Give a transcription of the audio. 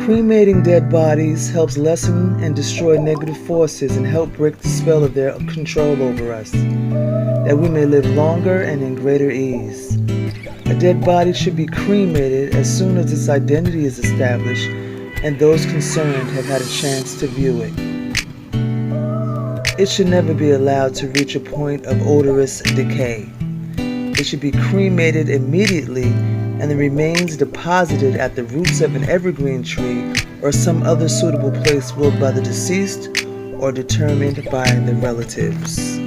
Cremating dead bodies helps lessen and destroy negative forces and help break the spell of their control over us, that we may live longer and in greater ease. A dead body should be cremated as soon as its identity is established and those concerned have had a chance to view it. It should never be allowed to reach a point of odorous decay. It should be cremated immediately and the remains deposited at the roots of an evergreen tree or some other suitable place willed by the deceased or determined by the relatives.